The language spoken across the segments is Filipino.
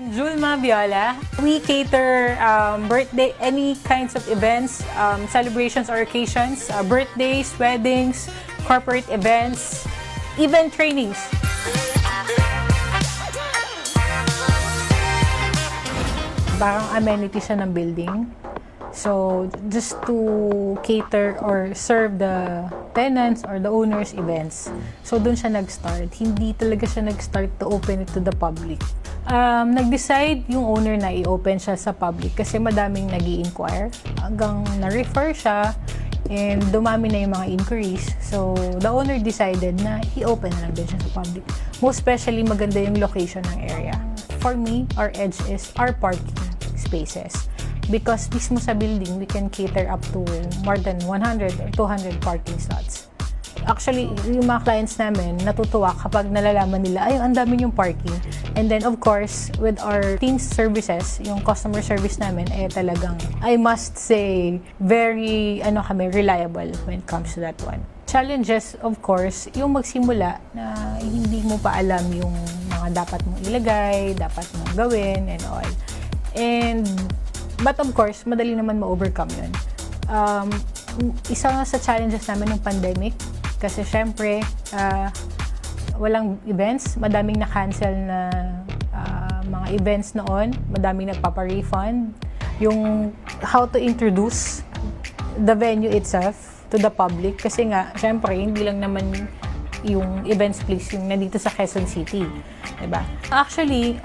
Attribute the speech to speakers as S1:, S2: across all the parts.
S1: I'm Julma Viola. We cater birthday, any kinds of events, celebrations or occasions, birthdays, weddings, corporate events, even trainings. Parang amenity siya ng building. So, just to cater or serve the tenants or the owners' events. So, doon siya nag-start. Hindi talaga siya nag-start to open it to the public. Nag-decide yung owner na i-open siya sa public kasi madaming nag-i-inquire. Hanggang na-refer siya and dumami na yung mga inquiries. So, the owner decided na i-open na lang din siya sa public. Most especially, maganda yung location ng area. For me, our edge is our parking spaces. Because mismo sa building, we can cater up to more than 100 or 200 parking slots. Actually, yung mga clients namin, natutuwa kapag nalalaman nila, ay, ang dami yung parking. And then, of course, with our team's services, yung customer service namin, talagang, I must say, very, reliable when it comes to that one. Challenges, of course, yung magsimula na hindi mo pa alam yung mga dapat mong ilagay, dapat mong gawin, and all. But of course, madali naman ma-overcome yun. Isa nga sa challenges namin ng pandemic, kasi syempre, walang events, madaming na-cancel na mga events noon, madaming nagpapa-refund. Yung how to introduce the venue itself to the public, kasi nga, syempre, hindi lang naman yung events place yung nandito sa Quezon City. Diba? Actually,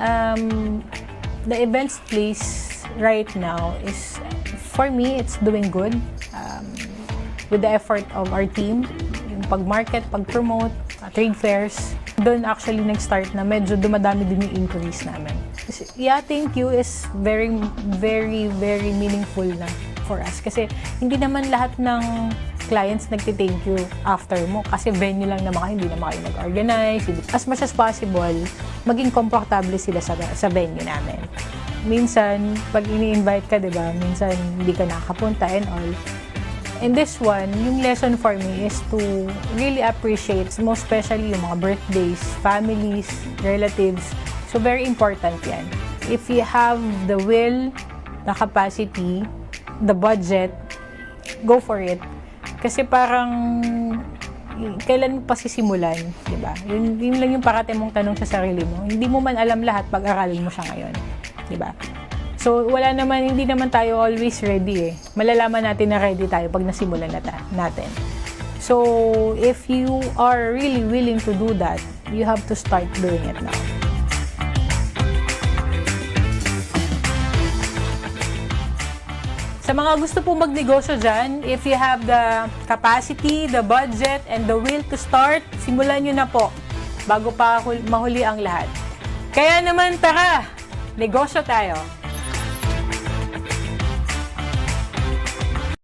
S1: the events place right now is, for me, it's doing good with the effort of our team, yung pag-market, pag-promote, trade fairs. Doon actually nag-start na medyo dumadami din yung inquiries namin. Kasi, thank you is very, very, very meaningful na for us. Kasi hindi naman lahat ng clients nagti-thank you after mo kasi venue lang naman kayo, hindi naman kayo nag-organize. As much as possible, maging komportable sila sa venue namin. Minsan, pag ini-invite ka, diba, minsan hindi ka nakakapunta and all. And this one, yung lesson for me is to really appreciate, most especially yung mga birthdays, families, relatives. So, very important yan. If you have the will, the capacity, the budget, go for it. Kasi parang, kailan mo pa sisimulan, di ba? Yun lang yung parate mong tanong sa sarili mo. Hindi mo man alam lahat, pag-aralin mo siya ngayon. Diba? So, hindi naman tayo always ready eh. Malalaman natin na ready tayo pag nasimulan natin. So, if you are really willing to do that, you have to start doing it now. Sa mga gusto po magnegosyo dyan, if you have the capacity, the budget, and the will to start, simulan nyo na po bago pa mahuli ang lahat. Kaya naman, tara! Negosyo tayo!